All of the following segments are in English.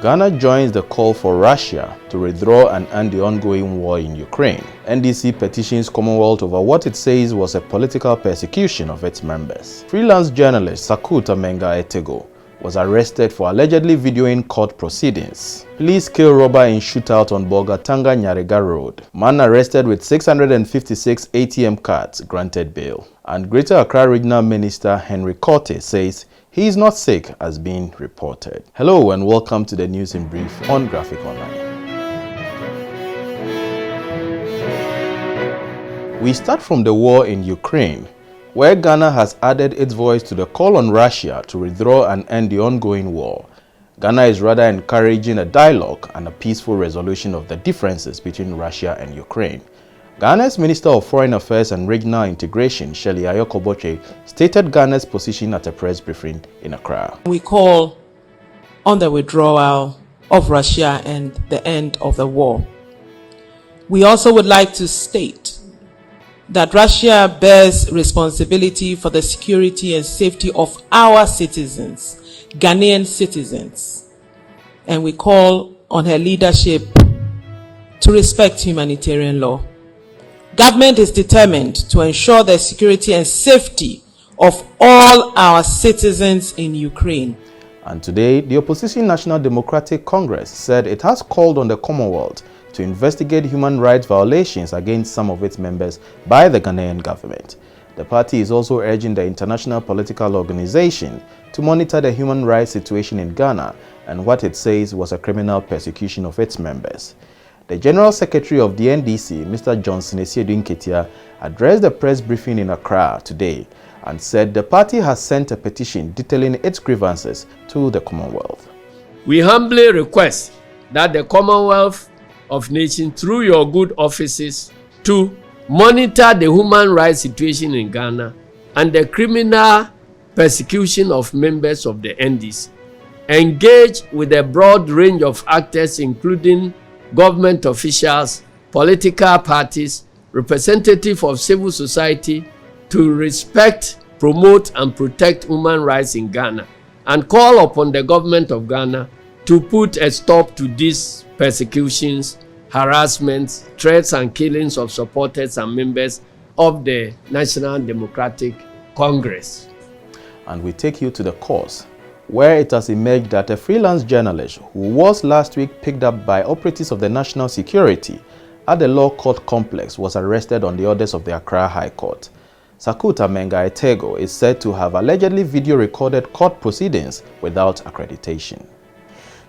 Ghana joins the call for Russia to withdraw and end the ongoing war in Ukraine. NDC petitions Commonwealth over what it says was a political persecution of its members. Freelance journalist Sakut Etego was arrested for allegedly videoing court proceedings. Police kill robber in shootout on Bolga Nyarega Road. Man arrested with 656 ATM cards granted bail. And Greater Accra Regional Minister Henry Quartey says he is not sick as being reported. Hello and welcome to the news in brief on Graphic Online. We start from the war in Ukraine, where Ghana has added its voice to the call on Russia to withdraw and end the ongoing war. Ghana is rather encouraging a dialogue and a peaceful resolution of the differences between Russia and Ukraine. Ghana's Minister of Foreign Affairs and Regional Integration, Shelley Ayokoboche, stated Ghana's position at a press briefing in Accra. We call on the withdrawal of Russia and the end of the war. We also would like to state that Russia bears responsibility for the security and safety of our citizens, Ghanaian citizens, and we call on her leadership to respect humanitarian law. Government is determined to ensure the security and safety of all our citizens in Ukraine. And today, the opposition National Democratic Congress said it has called on the Commonwealth to investigate human rights violations against some of its members by the Ghanaian government. The party is also urging the international political organization to monitor the human rights situation in Ghana and what it says was a criminal persecution of its members. The General Secretary of the NDC, Mr. Johnson Esiedu Nketia, addressed the press briefing in Accra today and said the party has sent a petition detailing its grievances to the Commonwealth. We humbly request that the Commonwealth of Nations, through your good offices, to monitor the human rights situation in Ghana and the criminal persecution of members of the NDC. Engage with a broad range of actors, including government officials, political parties, representatives of civil society, to respect, promote, and protect human rights in Ghana, and call upon the government of Ghana to put a stop to these persecutions, harassments, threats, and killings of supporters and members of the National Democratic Congress. And we take you to the course, where it has emerged that a freelance journalist who was last week picked up by operatives of the National Security at the Law Court Complex was arrested on the orders of the Accra High Court. Sakut Etego is said to have allegedly video-recorded court proceedings without accreditation.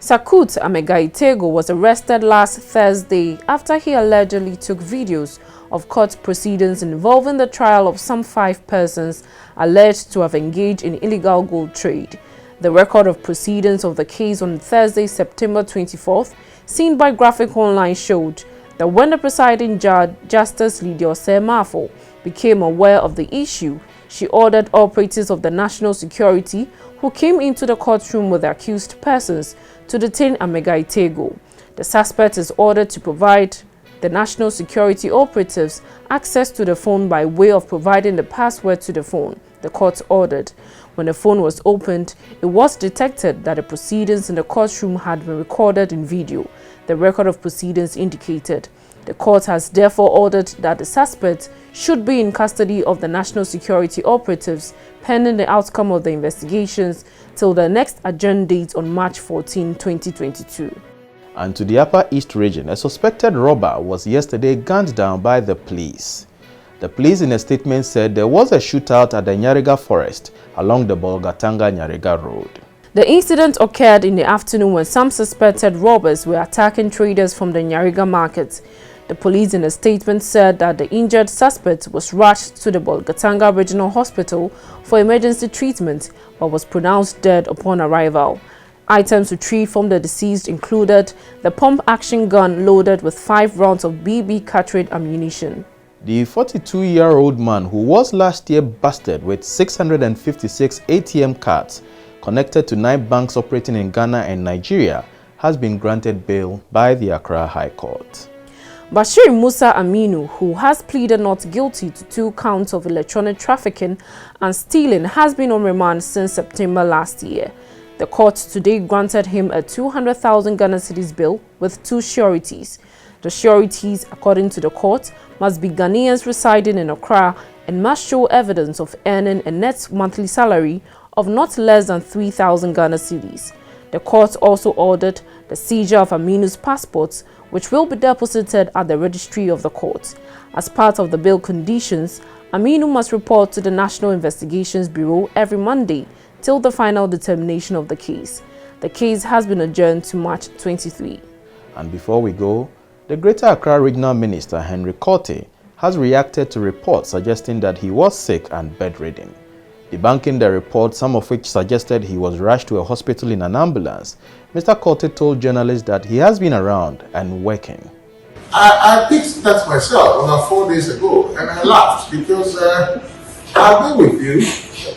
Sakut Etego was arrested last Thursday after he allegedly took videos of court proceedings involving the trial of some 5 persons alleged to have engaged in illegal gold trade. The record of proceedings of the case on Thursday, September 24th, seen by Graphic Online, showed that when the presiding judge, Justice Lydia Osei-Mafo, became aware of the issue, she ordered operatives of the National Security who came into the courtroom with the accused persons to detain Etego. The suspect is ordered to provide the National Security operatives access to the phone by way of providing the password to the phone, the court ordered. When the phone was opened, it was detected that the proceedings in the courtroom had been recorded in video. The record of proceedings indicated. The court has therefore ordered that the suspect should be in custody of the National Security operatives pending the outcome of the investigations till the next adjourned date on March 14, 2022. And to the Upper East region, a suspected robber was yesterday gunned down by the police. The police in a statement said there was a shootout at the Nyarega forest along the Bolga Nyarega Road. The incident occurred in the afternoon when some suspected robbers were attacking traders from the Nyarega market. The police in a statement said that the injured suspect was rushed to the Bolga Regional Hospital for emergency treatment but was pronounced dead upon arrival. Items retrieved from the deceased included the pump-action gun loaded with 5 rounds of BB cartridge ammunition. The 42-year-old man who was last year busted with 656 ATM cards connected to 9 banks operating in Ghana and Nigeria has been granted bail by the Accra High Court. Bashir Musa Aminu, who has pleaded not guilty to 2 counts of electronic trafficking and stealing, has been on remand since September last year. The court today granted him a 200,000 Ghana cedis bail with 2 sureties. The sureties, according to the court, must be Ghanaians residing in Accra and must show evidence of earning a net monthly salary of not less than 3,000 Ghana cedis. The court also ordered the seizure of Aminu's passports, which will be deposited at the registry of the court. As part of the bail conditions, Aminu must report to the National Investigations Bureau every Monday till the final determination of the case. The case has been adjourned to March 23. And before we go, the Greater Accra Regional Minister Henry Quartey has reacted to reports suggesting that he was sick and bedridden. Debunking the report, some of which suggested he was rushed to a hospital in an ambulance, Mr. Quartey told journalists that he has been around and working. I picked that myself about 4 days ago, and I laughed because I've been with you.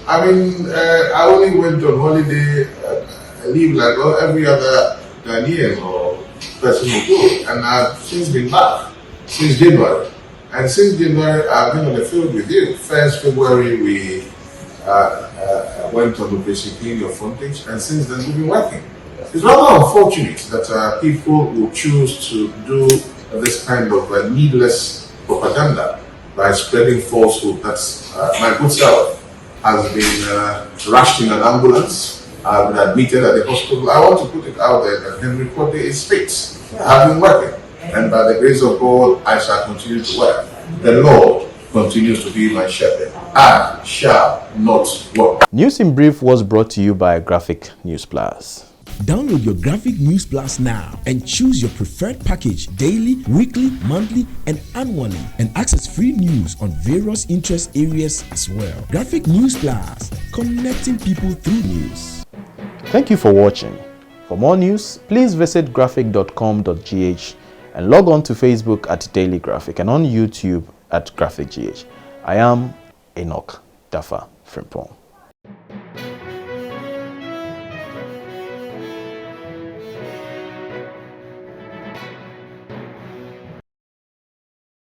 I mean, I only went on holiday, leave like every other Ghanaian or person who goes, and I've since been back since January. And since January, I've been on the field with you. 1st February, we went on Operation Clean Your Frontage, and since then we've been working. It's rather unfortunate that people will choose to do this kind of needless propaganda by spreading falsehood. That's my good self has been rushed in an ambulance, I've been admitted at the hospital. I want to put it out there that Henry Quartey is fit. I've been working, and by the grace of God, I shall continue to work. The Lord continues to be my shepherd. I shall not work. News in Brief was brought to you by Graphic News Plus. Download your Graphic News Plus now and choose your preferred package daily, weekly, monthly, and annually, and access free news on various interest areas as well. Graphic News Plus, connecting people through news. Thank you for watching. For more news, please visit graphic.com.gh and log on to Facebook at Daily Graphic and on YouTube at GraphicGH. I am Enoch Dafa Frimpong.